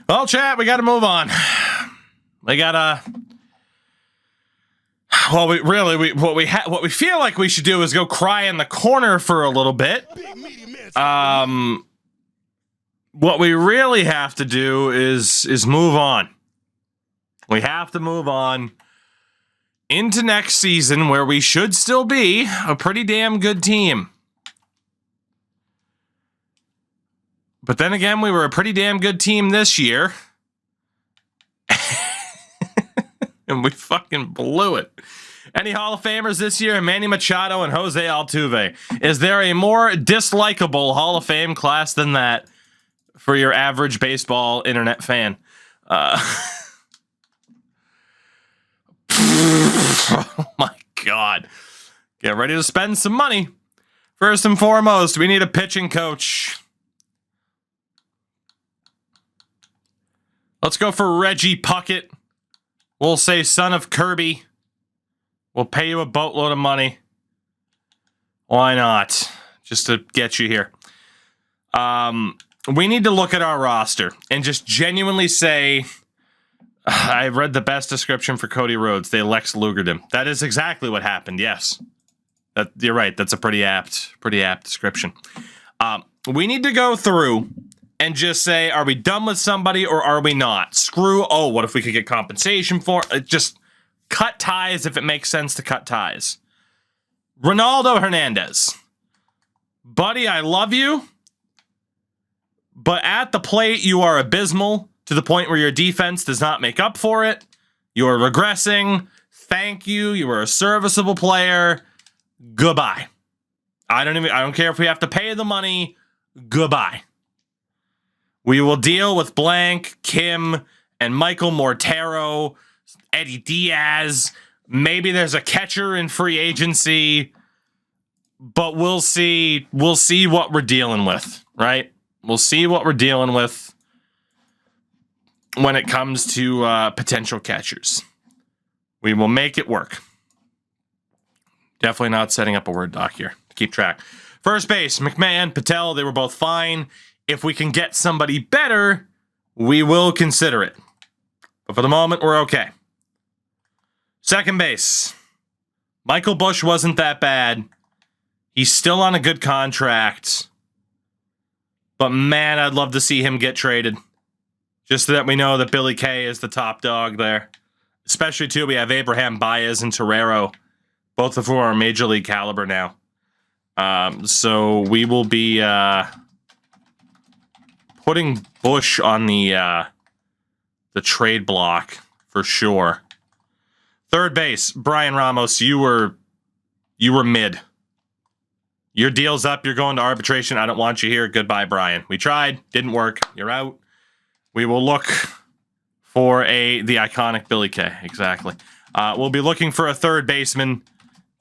Well, chat, we got to move on. We gotta. Well, what we feel like we should do is go cry in the corner for a little bit. What we really have to do is move on. We have to move on into next season, where we should still be a pretty damn good team. But then again, we were a pretty damn good team this year. And we fucking blew it. Any Hall of Famers this year? Manny Machado and Jose Altuve. Is there a more dislikable Hall of Fame class than that for your average baseball internet fan? Oh my God. Get ready to spend some money. First and foremost, we need a pitching coach. Let's go for Reggie Puckett. We'll say son of Kirby. We'll pay you a boatload of money. Why not? Just to get you here. We need to look at our roster and just genuinely say, I read the best description for Cody Rhodes. They Lex Lugered him. That is exactly what happened. Yes, you're right. That's a pretty apt description. We need to go through and just say, are we done with somebody or are we not? Screw, what if we could get compensation for it? Just cut ties if it makes sense to cut ties. Ronaldo Hernandez. Buddy, I love you, but at the plate, you are abysmal to the point where your defense does not make up for it. You are regressing. Thank you. You are a serviceable player. Goodbye. I don't care if we have to pay the money. Goodbye. We will deal with Blank, Kim, and Michael Mortero, Eddie Diaz. Maybe there's a catcher in free agency, but we'll see. We'll see what we're dealing with, right? We'll see what we're dealing with when it comes to potential catchers. We will make it work. Definitely not setting up a Word doc here to keep track. First base, McMahon, Patel, they were both fine. If we can get somebody better, we will consider it. But for the moment, we're okay. Second base, Michael Busch wasn't that bad. He's still on a good contract. But man, I'd love to see him get traded. Just so that we know that Billy Kay is the top dog there. Especially, too, we have Abraham Baez and Torero. Both of whom are major league caliber now. So we will be putting Bush on the trade block for sure. Third base, Brian Ramos, you were mid. Your deal's up. You're going to arbitration. I don't want you here. Goodbye, Brian. We tried. Didn't work. You're out. We will look for the iconic Billy Kay. Exactly. We'll be looking for a third baseman.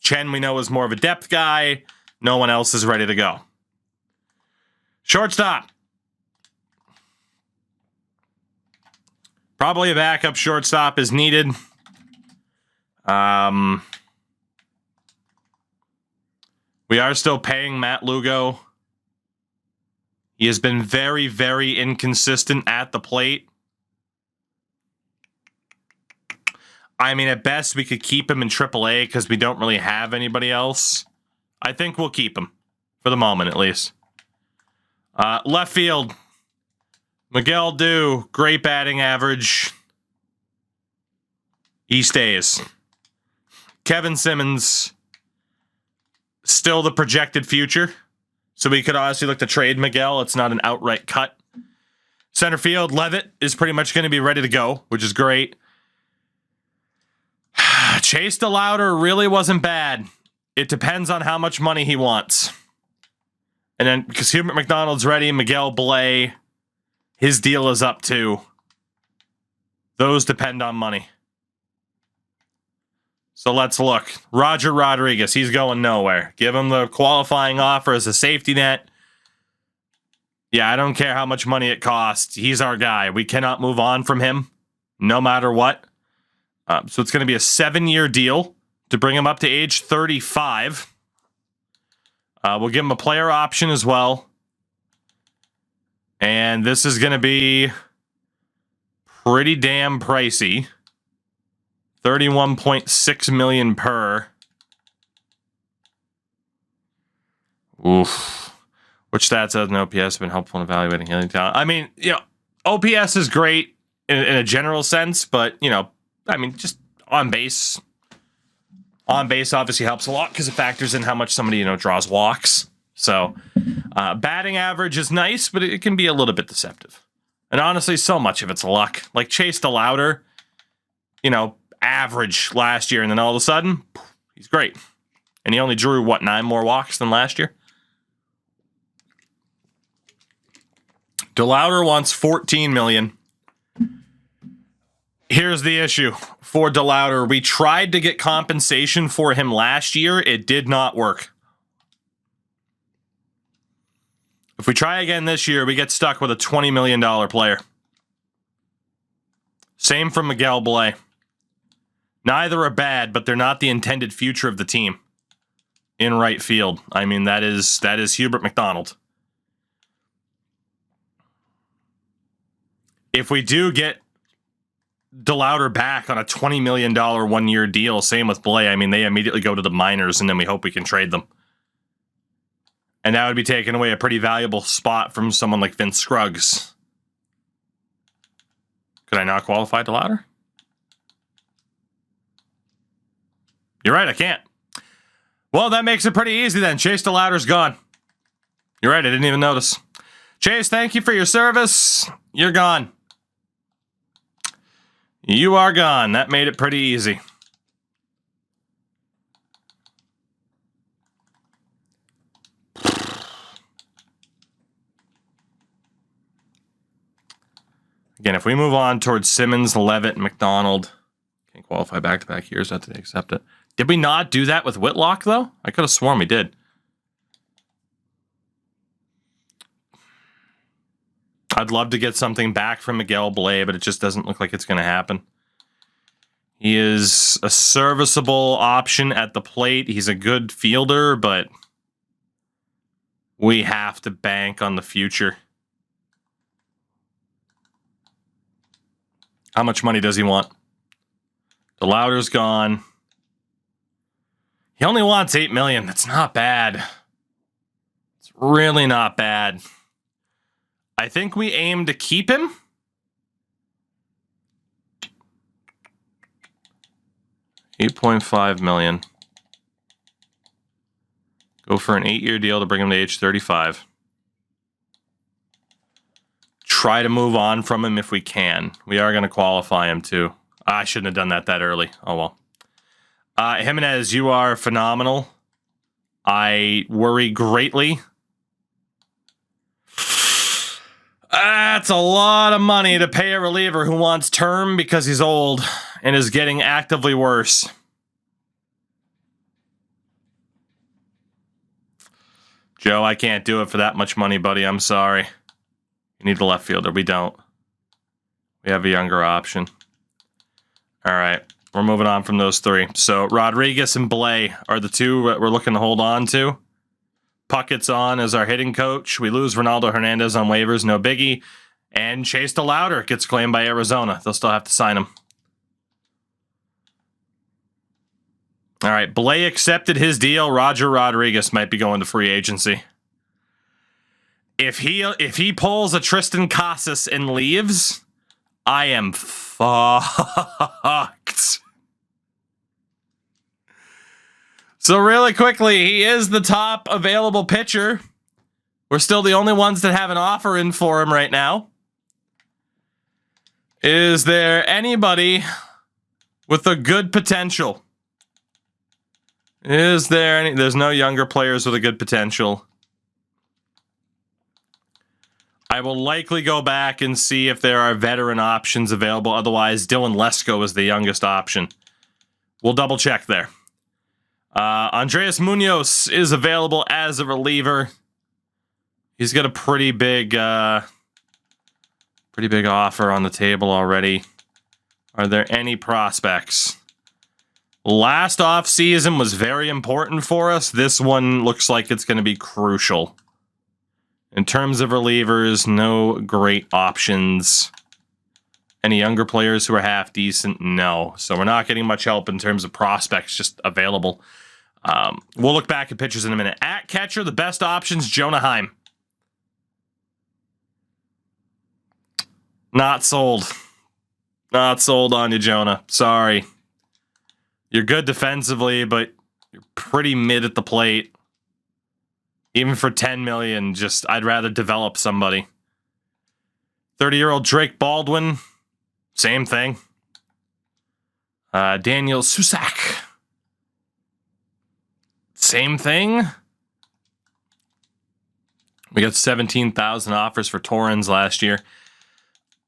Chen, we know, is more of a depth guy. No one else is ready to go. Shortstop. Probably a backup shortstop is needed. We are still paying Matt Lugo. He has been very, very inconsistent at the plate. I mean, at best, we could keep him in AAA because we don't really have anybody else. I think we'll keep him. For the moment, at least. Left field. Miguel Dew, great batting average. He stays. Kevin Simmons, still the projected future. So we could honestly look to trade Miguel. It's not an outright cut. Center field, Levitt is pretty much going to be ready to go, which is great. Chase DeLauder really wasn't bad. It depends on how much money he wants. And then, because Hubert McDonald's ready, Miguel Blay, his deal is up too. Those depend on money. So let's look. Roger Rodriguez, he's going nowhere. Give him the qualifying offer as a safety net. Yeah, I don't care how much money it costs. He's our guy. We cannot move on from him, no matter what. So it's going to be a 7-year deal to bring him up to age 35. We'll give him a player option as well. And this is going to be pretty damn pricey. 31.6 million per. Oof. Which stats other than OPS have been helpful in evaluating hitting talent? I mean, OPS is great in a general sense, but, I mean, just on base. On base obviously helps a lot because it factors in how much somebody, draws walks. So, batting average is nice, but it can be a little bit deceptive. And honestly, so much of it's luck. Like Chase DeLauder, average last year, and then all of a sudden, he's great. And he only drew, 9 more walks than last year? DeLauder wants $14 million. Here's the issue for DeLauder. We tried to get compensation for him last year. It did not work. If we try again this year, we get stuck with a $20 million player. Same for Miguel Blay. Neither are bad, but they're not the intended future of the team in right field. I mean, that is Hubert McDonald. If we do get DeLauder back on a $20 million one-year deal, same with Blay, I mean, they immediately go to the minors, and then we hope we can trade them. And that would be taking away a pretty valuable spot from someone like Vince Scruggs. Could I not qualify DeLauder? You're right, I can't. Well, that makes it pretty easy then. Chase DeLauder's gone. You're right, I didn't even notice. Chase, thank you for your service. You're gone. You are gone. That made it pretty easy. Again, if we move on towards Simmons, Levitt, McDonald, can't qualify back-to-back years, have to accept it. Did we not do that with Whitlock, though? I could have sworn we did. I'd love to get something back from Miguel Blay, but it just doesn't look like it's going to happen. He is a serviceable option at the plate. He's a good fielder, but we have to bank on the future. How much money does he want? DeLauder's gone. He only wants $8 million. That's not bad. It's really not bad. I think we aim to keep him. $8.5 million. Go for an 8-year deal to bring him to age 35. Try to move on from him if we can. We are going to qualify him too. I shouldn't have done that early. Oh well. Jimenez, you are phenomenal. I worry greatly. That's a lot of money to pay a reliever who wants term because he's old and is getting actively worse. Joe, I can't do it for that much money, buddy. I'm sorry. You need a left fielder. We don't. We have a younger option. All right. We're moving on from those three. So Rodriguez and Blay are the two that we're looking to hold on to. Puckett's on as our hitting coach. We lose Ronaldo Hernandez on waivers, no biggie. And Chase DeLauder gets claimed by Arizona. They'll still have to sign him. All right, Blay accepted his deal. Roger Rodriguez might be going to free agency. If he pulls a Tristan Casas and leaves, I am fucked. So really quickly, he is the top available pitcher. We're still the only ones that have an offer in for him right now. Is there anybody with a good potential? Is there any? There's no younger players with a good potential. I will likely go back and see if there are veteran options available. Otherwise, Dylan Lesko is the youngest option. We'll double check there. Andres Munoz is available as a reliever. He's got a pretty big offer on the table already. Are there any prospects? Last offseason was very important for us. This one looks like it's going to be crucial. In terms of relievers, no great options. Any younger players who are half decent? No. So we're not getting much help in terms of prospects just available. We'll look back at pitchers in a minute. At catcher, the best options, Jonah Heim. Not sold. Not sold on you, Jonah. Sorry. You're good defensively, but you're pretty mid at the plate. Even for $10 million, just I'd rather develop somebody. 30-year-old Drake Baldwin, same thing. Daniel Susak, same thing. We got 17,000 offers for Torrens last year.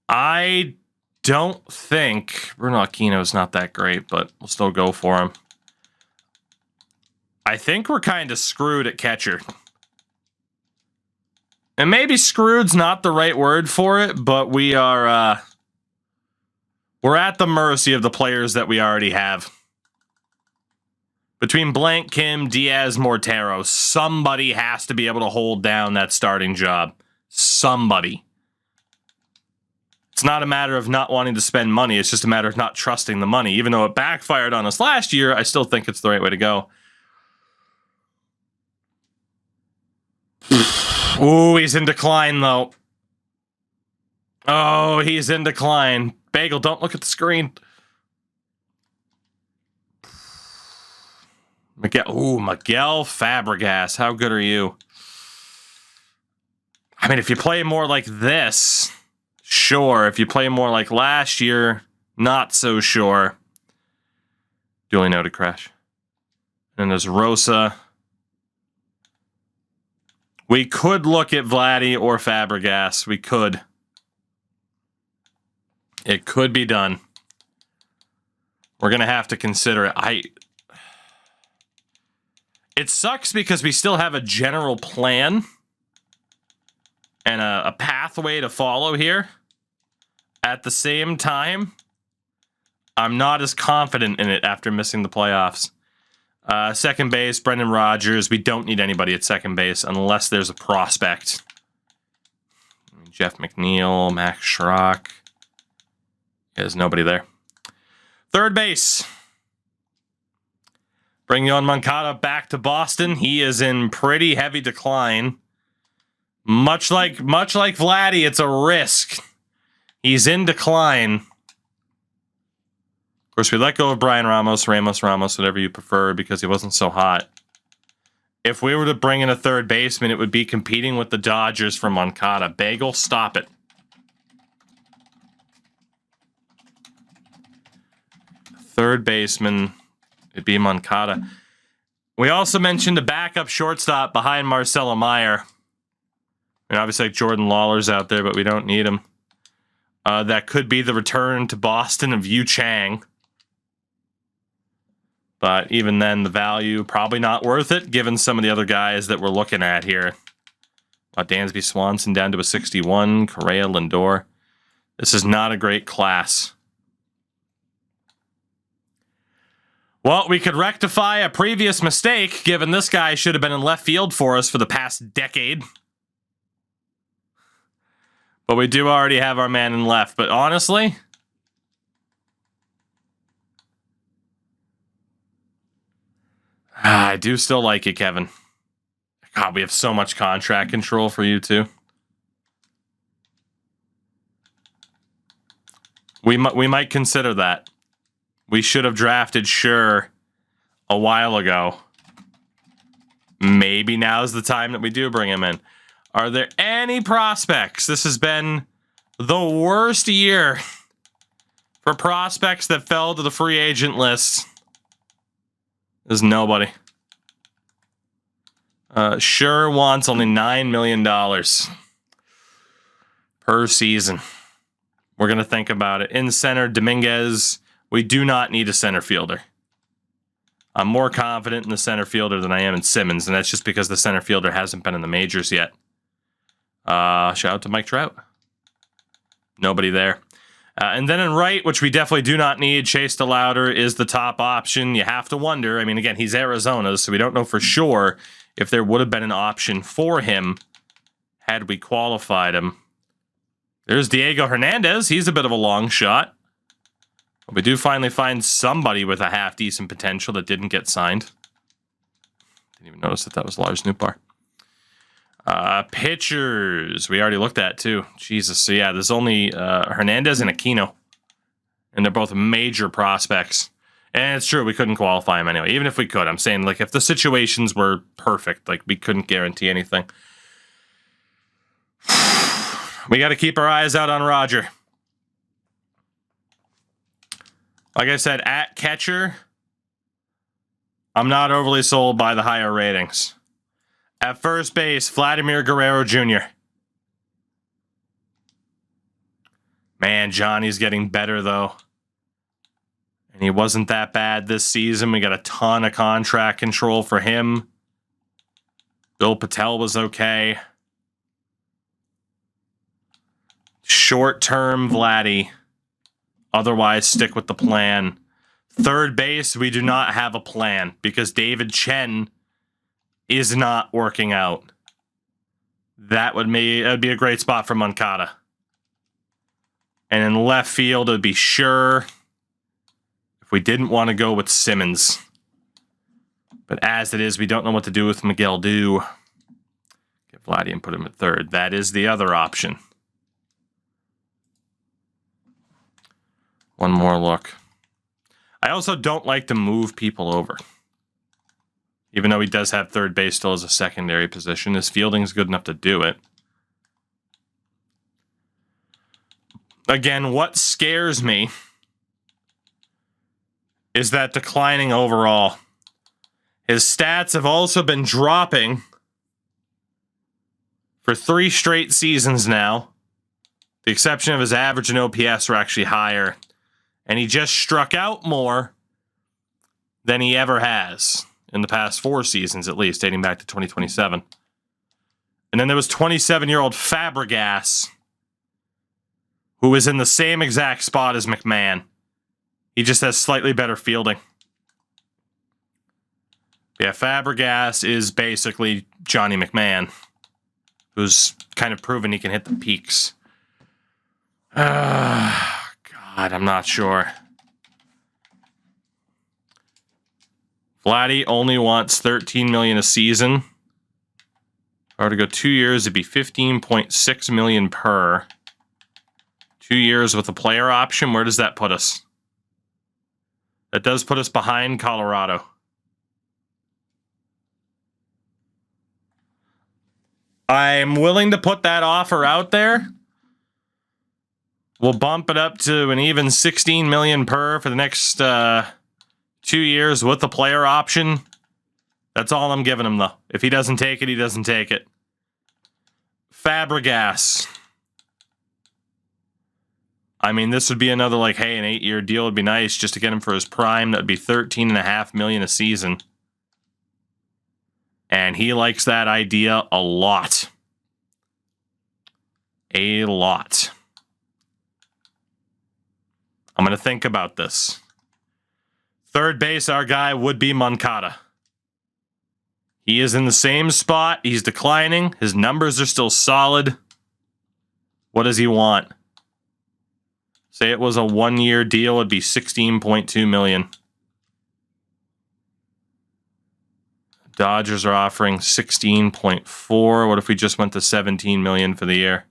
I don't think Bruno Aquino's not that great, but we'll still go for him. I think we're kind of screwed at catcher. And maybe screwed's not the right word for it, but we are we're at the mercy of the players that we already have. Between Blank, Kim, Diaz, Mortero, somebody has to be able to hold down that starting job. Somebody. It's not a matter of not wanting to spend money. It's just a matter of not trusting the money. Even though it backfired on us last year, I still think it's the right way to go. Ooh, he's in decline, though. Oh, he's in decline. Bagel, don't look at the screen. Miguel Fabregas. How good are you? I mean, if you play more like this... Sure, if you play more like last year, not so sure. Duly noted, Crash. And there's Rosa. We could look at Vladdy or Fabregas. We could. It could be done. We're going to have to consider it. It sucks because we still have a general plan and a pathway to follow here. At the same time, I'm not as confident in it after missing the playoffs. Second base, Brendan Rodgers. We don't need anybody at second base unless there's a prospect. Jeff McNeil, Max Schrock. There's nobody there. Third base. Bring Yoan Moncada back to Boston. He is in pretty heavy decline. Much like Vladdy, it's a risk. He's in decline. Of course, we let go of Brian Ramos, whatever you prefer, because he wasn't so hot. If we were to bring in a third baseman, it would be competing with the Dodgers for Moncada. Bagel, stop it. Third baseman, it'd be Moncada. We also mentioned a backup shortstop behind Marcelo Meyer. And obviously, like Jordan Lawler's out there, but we don't need him. That could be the return to Boston of Yu Chang. But even then, the value, probably not worth it, given some of the other guys that we're looking at here. Dansby Swanson down to a 61. Correa, Lindor. This is not a great class. Well, we could rectify a previous mistake, given this guy should have been in left field for us for the past decade. But we do already have our man in left. But honestly, I do still like you, Kevin. God, we have so much contract control for you, too. We might consider that. We should have drafted Scher a while ago. Maybe now's the time that we do bring him in. Are there any prospects? This has been the worst year for prospects that fell to the free agent list. There's nobody. Scher wants only $9 million per season. We're going to think about it. In center, Dominguez. We do not need a center fielder. I'm more confident in the center fielder than I am in Simmons, and that's just because the center fielder hasn't been in the majors yet. Shout out to Mike Trout. Nobody there. And then in right, which we definitely do not need, Chase DeLauder is the top option. You have to wonder. I mean, again, he's Arizona, so we don't know for sure if there would have been an option for him had we qualified him. There's Diego Hernandez. He's a bit of a long shot. But we do finally find somebody with a half-decent potential that didn't get signed. Didn't even notice that was Lars Nootbaar. Pitchers. We already looked at, too. Jesus. So, yeah, there's only Hernandez and Aquino. And they're both major prospects. And it's true, we couldn't qualify him anyway. Even if we could. I'm saying, like, if the situations were perfect, like, we couldn't guarantee anything. We got to keep our eyes out on Roger. Like I said, at catcher, I'm not overly sold by the higher ratings. At first base, Vladimir Guerrero Jr. Man, Johnny's getting better, though. And he wasn't that bad this season. We got a ton of contract control for him. Bill Patel was okay. Short-term Vladdy. Otherwise, stick with the plan. Third base, we do not have a plan because David Chen is not working out. That would be a great spot for Moncada. And in left field, it would be Sure if we didn't want to go with Simmons. But as it is, we don't know what to do with Miguel Dew. Get Vladdy and put him at third. That is the other option. One more look. I also don't like to move people over. Even though he does have third base still as a secondary position, his fielding is good enough to do it. Again, what scares me is that declining overall. His stats have also been dropping for 3 straight seasons now. The exception of his average and OPS were actually higher. And he just struck out more than he ever has in the past 4 seasons, at least, dating back to 2027. And then there was 27-year-old Fabregas, who is in the same exact spot as McMahon. He just has slightly better fielding. Yeah, Fabregas is basically Johnny McMahon, who's kind of proven he can hit the peaks. God, I'm not sure. Vladdy only wants $13 million a season. If I were to go 2 years, it'd be $15.6 million per. 2 years with a player option. Where does that put us? That does put us behind Colorado. I'm willing to put that offer out there. We'll bump it up to an even $16 million per for the next 2 years with the player option. That's all I'm giving him, though. If he doesn't take it, he doesn't take it. Fabregas. I mean, this would be another, like, hey, an 8-year deal would be nice just to get him for his prime. That would be $13.5 million a season. And he likes that idea a lot. A lot. I'm going to think about this. Third base, our guy would be Moncada. He is in the same spot. He's declining. His numbers are still solid. What does he want? Say it was a 1-year deal, it'd be $16.2 million. Dodgers are offering 16.4. What if we just went to 17 million for the year?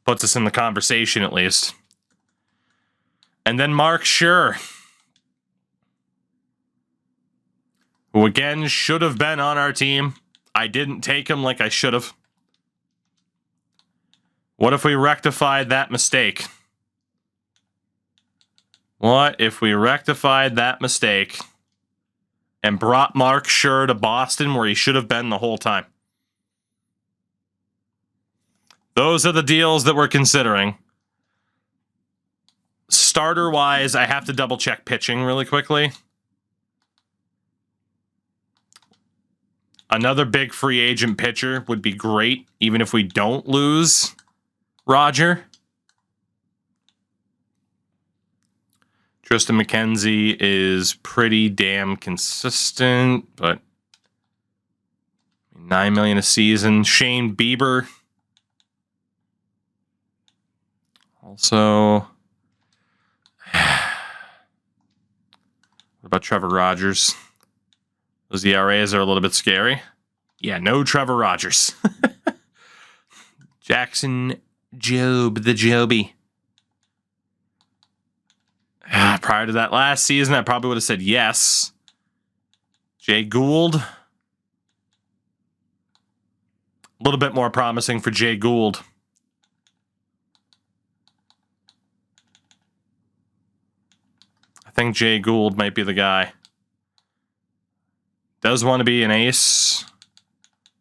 Puts us in the conversation at least. And then Mark Sure, who again should have been on our team. I didn't take him like I should have. What if we rectified that mistake? What if we rectified that mistake and brought Mark Sure to Boston where he should have been the whole time? Those are the deals that we're considering. Starter-wise, I have to double-check pitching really quickly. Another big free agent pitcher would be great, even if we don't lose Roger. Tristan McKenzie is pretty damn consistent, but $9 million a season. Shane Bieber. Also, what about Trevor Rogers? Those ERAs are a little bit scary. Yeah, no Trevor Rogers. Jackson Jobe, the Joby. Prior to that last season, I probably would have said yes. Jay Gould. A little bit more promising for Jay Gould. I think Jay Gould might be the guy. Does want to be an ace.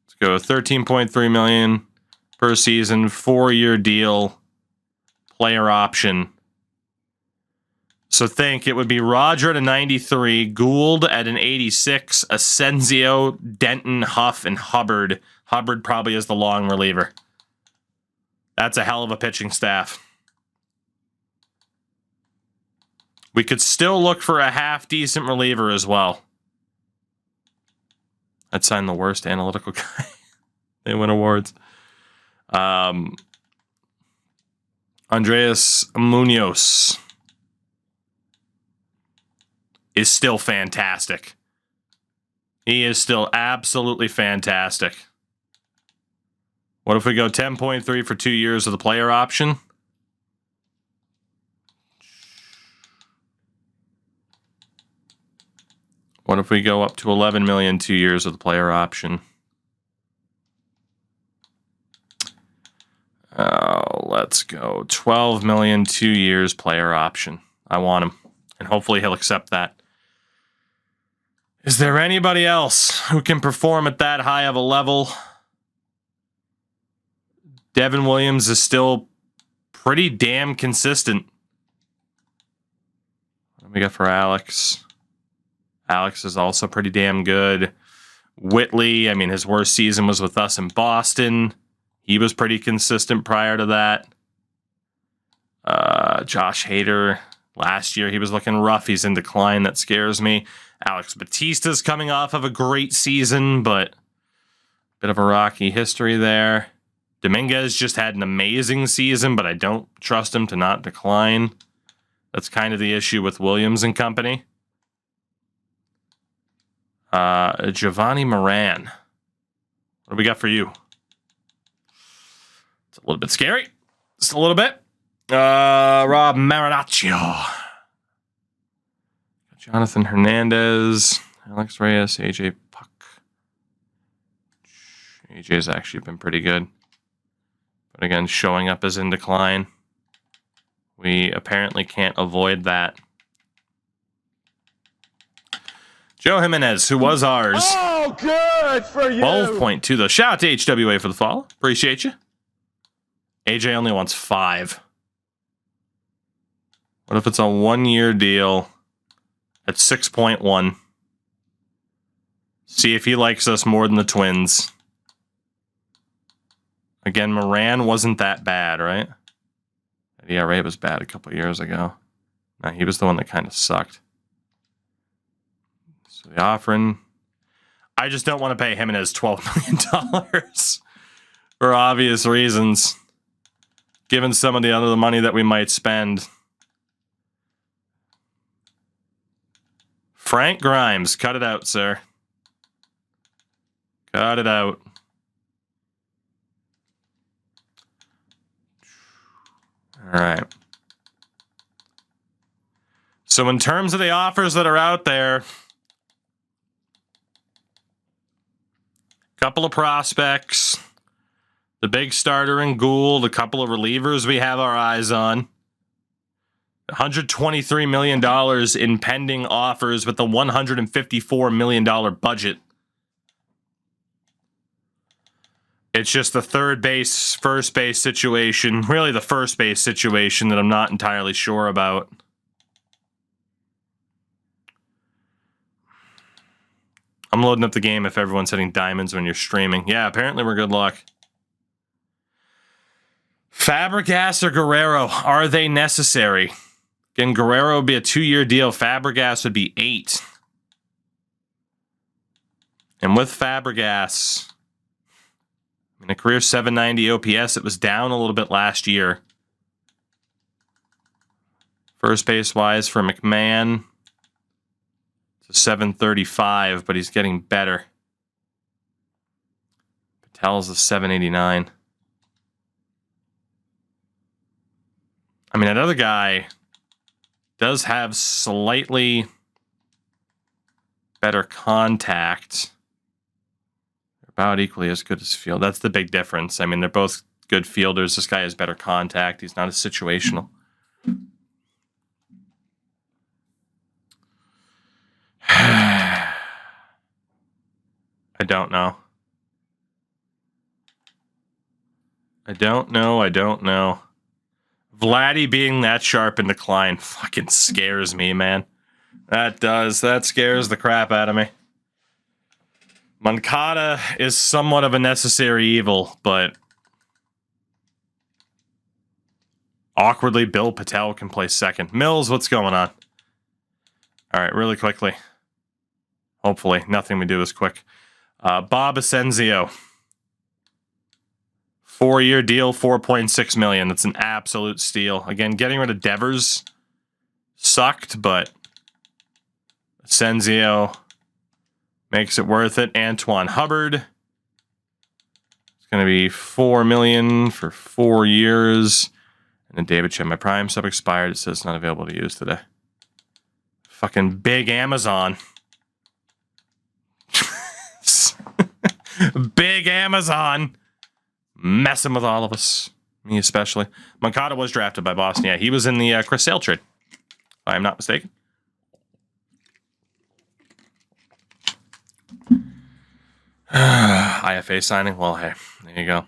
Let's go $13.3 million per season, 4-year deal, player option. So think it would be Roger at a 93, Gould at an 86, Asensio, Denton, Huff, and Hubbard. Hubbard probably is the long reliever. That's a hell of a pitching staff. We could still look for a half-decent reliever as well. I'd sign the worst analytical guy. They win awards. Andres Munoz is still fantastic. He is still absolutely fantastic. What if we go 10.3 for 2 years of the player option? What if we go up to 11 million 2 years of the player option? Let's go 12 million 2 years player option. I want him, and hopefully he'll accept that. Is there anybody else who can perform at that high of a level? Devin Williams is still pretty damn consistent. What do we got for Alex? Alex is also pretty damn good. Whitley, I mean, his worst season was with us in Boston. He was pretty consistent prior to that. Josh Hader, last year he was looking rough. He's in decline. That scares me. Alex Batista's coming off of a great season, but a bit of a rocky history there. Dominguez just had an amazing season, but I don't trust him to not decline. That's kind of the issue with Williams and company. Giovanni Moran. What do we got for you? It's a little bit scary. Just a little bit. Rob Marinaccio. Jonathan Hernandez. Alex Reyes. AJ Puck. AJ's actually been pretty good. But again, showing up as in decline. We apparently can't avoid that. Joe Jimenez, who was ours. Oh, good for you. 12.2 though. Shout out to HWA for the follow. Appreciate you. AJ only wants 5. What if it's a 1-year deal at 6.1? See if he likes us more than the Twins. Again, Moran wasn't that bad, right? That ERA was bad a couple years ago. No, he was the one that kind of sucked. So the offering, I just don't want to pay Jimenez $12 million for obvious reasons. Given some of the other money that we might spend. Frank Grimes, cut it out, sir. Cut it out. All right. So in terms of the offers that are out there, couple of prospects, the big starter in Gould, a couple of relievers we have our eyes on. $123 million in pending offers with a $154 million budget. It's just the third base, first base situation, really the first base situation that I'm not entirely sure about. I'm loading up the game if everyone's hitting diamonds when you're streaming. Yeah, apparently we're good luck. Fabregas or Guerrero, are they necessary? Again, Guerrero would be a 2-year deal. Fabregas would be 8. And with Fabregas, In a career 790 OPS, it was down a little bit last year. First base-wise for McMahon, it's a 735, but he's getting better. Patel's a 789. I mean, that other guy does have slightly better contact. They're about equally as good as field. That's the big difference. I mean, they're both good fielders. This guy has better contact. He's not as situational. I don't know. I don't know. Vladdy being that sharp in decline fucking scares me, man. That does. That scares the crap out of me. Moncada is somewhat of a necessary evil, but awkwardly, Bill Patel can play second. Mills, what's going on? All right, really quickly. Hopefully, nothing we do is quick. Bob Asensio. 4-year deal, $4.6 million. That's an absolute steal. Again, getting rid of Devers sucked, but Asensio makes it worth it. Antoine Hubbard. It's going to be $4 million for 4 years. And then David Chen, my prime sub expired. It says not available to use today. Fucking big Amazon. Big Amazon. Messing with all of us. Me especially. Moncada was drafted by Boston. Yeah, he was in the Chris Sale trade. If I am not mistaken. IFA signing? Well, hey, there you go.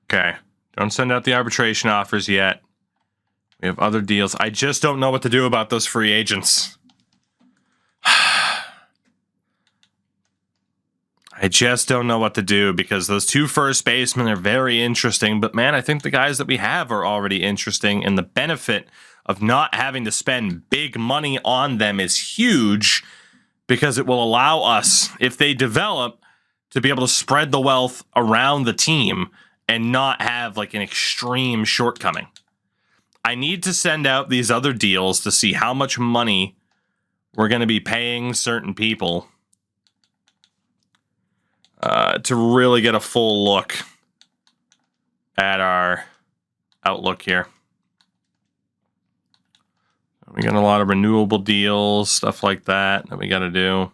Okay. Don't send out the arbitration offers yet. We have other deals. I just don't know what to do about those free agents. I just don't know what to do because those 2 first basemen are very interesting. But, man, I think the guys that we have are already interesting. And the benefit of not having to spend big money on them is huge because it will allow us, if they develop, to be able to spread the wealth around the team and not have, like, an extreme shortcoming. I need to send out these other deals to see how much money we're going to be paying certain people to really get a full look at our outlook here. We got a lot of renewable deals, stuff like that we got to do.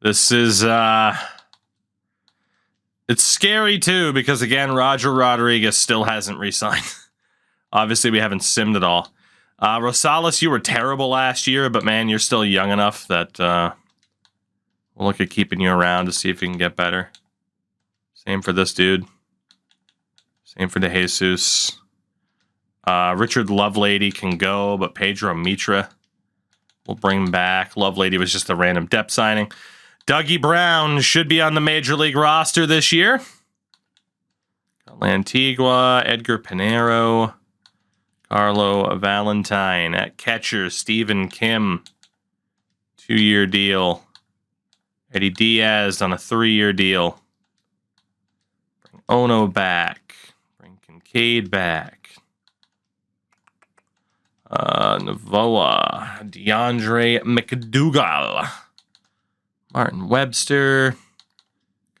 This is, it's scary too, because again, Roger Rodriguez still hasn't re-signed. Obviously, we haven't simmed it all. Rosales, you were terrible last year, but man, you're still young enough that we'll look at keeping you around to see if you can get better. Same for this dude. Same for DeJesus. Richard Lovelady can go, but Pedro Mitra we'll bring back. Lovelady was just a random depth signing. Dougie Brown should be on the Major League roster this year. Got Lantigua, Edgar Pinero, Carlo Valentine. At catcher, Stephen Kim. 2-year deal. Eddie Diaz on a 3-year deal. Bring Ono back. Bring Kincaid back. Navoa. DeAndre McDougal. Martin Webster.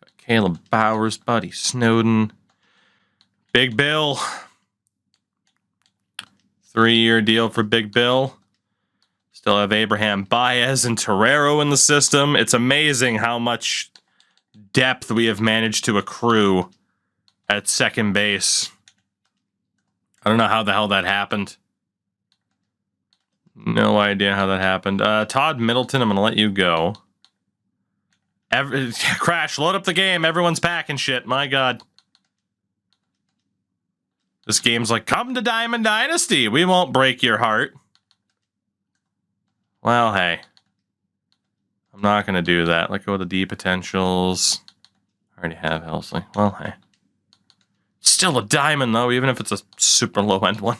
Got Caleb Bowers, Buddy Snowden. Big Bill. 3-year deal for Big Bill. Still have Abraham Baez and Torrero in the system. It's amazing how much depth we have managed to accrue at second base. I don't know how the hell that happened. No idea how that happened. Todd Middleton, I'm going to let you go. Crash, load up the game. Everyone's packing shit. My God. This game's like, come to Diamond Dynasty. We won't break your heart. Well, hey. I'm not going to do that. Let go of the D potentials. I already have Helsley. Well, hey. Still a diamond, though, even if it's a super low-end one.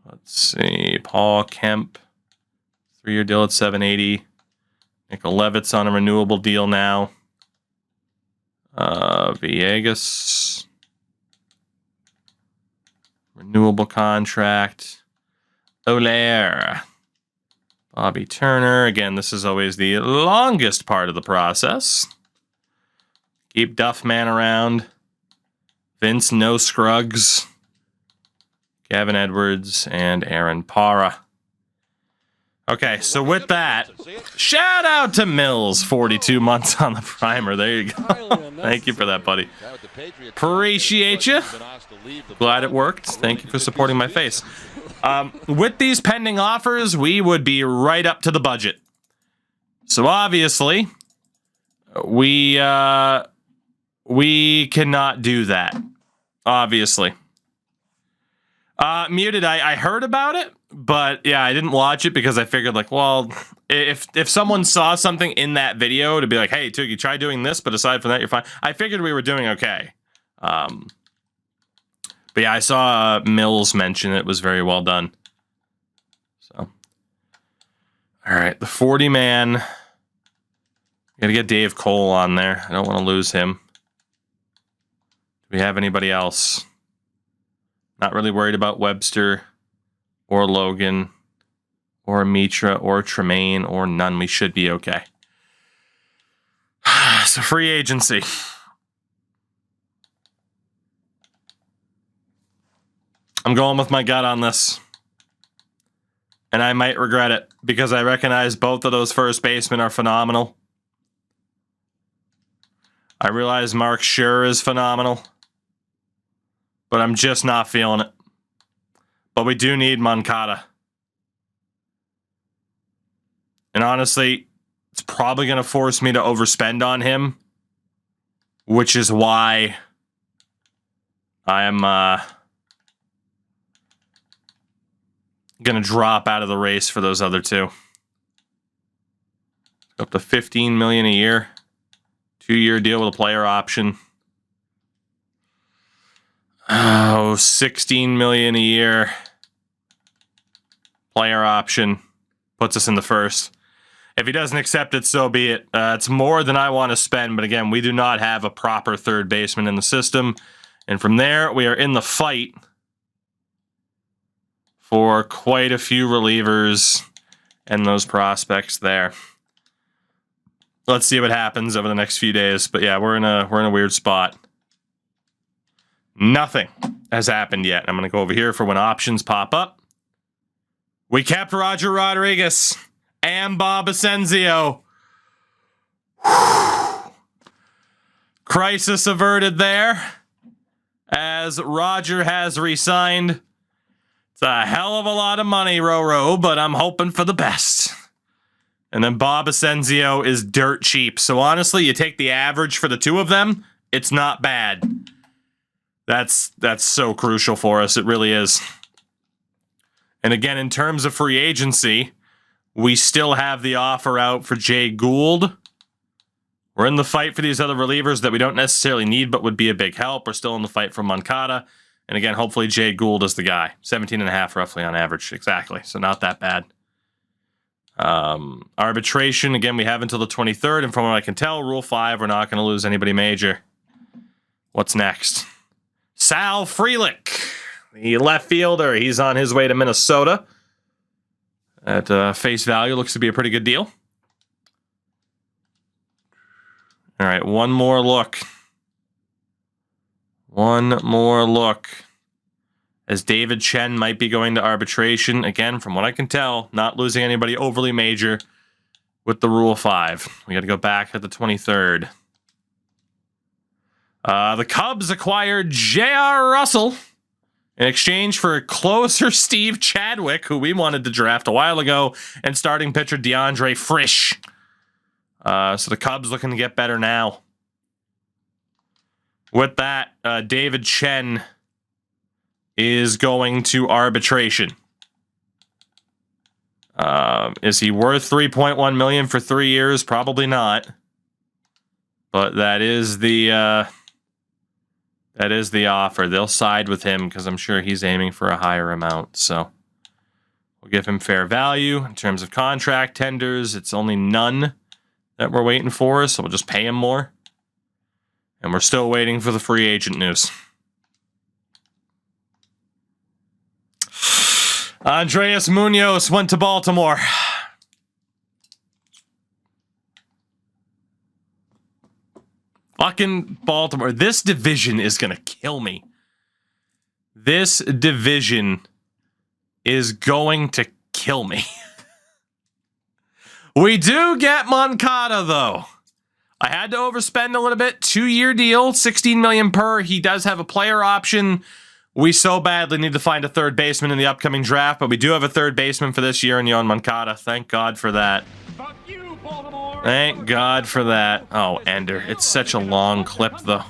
Let's see. Paul Kemp. 3-year deal at $780. Nickel Levitt's on a renewable deal now. Villegas. Renewable contract. Olaire. Bobby Turner. Again, this is always the longest part of the process. Keep Duffman around. Vince No Scruggs. Gavin Edwards and Aaron Parra. Okay, so with that, shout out to Mills, 42 months on the primer. There you go. Thank you for that, buddy. Appreciate you. Glad it worked. Thank you for supporting my face. With these pending offers, we would be right up to the budget. So obviously, we cannot do that. Obviously. Muted, I heard about it, but yeah, I didn't watch it because I figured like, well, if someone saw something in that video to be like, hey, Tookie, try doing this, but aside from that, you're fine. I figured we were doing okay. But yeah, I saw Mills mention it was very well done. So, all right, the 40-man. Gotta get Dave Cole on there. I don't want to lose him. Do we have anybody else? Not really worried about Webster or Logan or Mitra or Tremaine or none. We should be okay. So free agency. I'm going with my gut on this. And I might regret it because I recognize both of those first basemen are phenomenal. I realize Mark Schur is phenomenal. But I'm just not feeling it. But we do need Moncada. And honestly, it's probably going to force me to overspend on him. Which is why I am going to drop out of the race for those other two. Up to $15 million a year. 2-year deal with a player option. Oh, $16 million a year. Player option. Puts us in the first. If he doesn't accept it, so be it. It's more than I want to spend, but again, we do not have a proper third baseman in the system. And from there, we are in the fight for quite a few relievers and those prospects there. Let's see what happens over the next few days. But yeah, we're in a weird spot. Nothing has happened yet. I'm going to go over here for when options pop up. We kept Roger Rodriguez and Bob Asensio. Crisis averted there as Roger has re-signed. It's a hell of a lot of money, Roro, but I'm hoping for the best. And then Bob Asensio is dirt cheap. So honestly, you take the average for the two of them, it's not bad. That's so crucial for us. It really is. And again, in terms of free agency, we still have the offer out for Jay Gould. We're in the fight for these other relievers that we don't necessarily need, but would be a big help. We're still in the fight for Moncada. And again, hopefully Jay Gould is the guy. 17.5 roughly on average. Exactly. So not that bad. Arbitration, again, we have until the 23rd. And from what I can tell, Rule 5, we're not going to lose anybody major. What's next? Sal Frelick, the left fielder. He's on his way to Minnesota. At face value, looks to be a pretty good deal. All right, one more look. One more look. As David Chen might be going to arbitration. Again, from what I can tell, not losing anybody overly major with the Rule 5. We got to go back to the 23rd. The Cubs acquired J.R. Russell in exchange for closer Steve Chadwick, who we wanted to draft a while ago, and starting pitcher DeAndre Frisch. So the Cubs looking to get better now. With that, David Chen is going to arbitration. Is he worth $3.1 million for 3 years? Probably not. But that is the offer. They'll side with him because I'm sure he's aiming for a higher amount. So We'll give him fair value. In terms of contract tenders, it's only none that we're waiting for, so we'll just pay him more. And we're still waiting for the free agent news. Andreas Munoz went to Baltimore. Fucking Baltimore. This division is going to kill me. This division is going to kill me. We do get Moncada, though. I had to overspend a little bit. 2-year deal, $16 million per. He does have a player option. We so badly need to find a third baseman in the upcoming draft, but we do have a third baseman for this year in Yoan Moncada. Thank God for that. Fuck you, Baltimore. Thank God for that. Oh, Ender. It's such a long clip, though.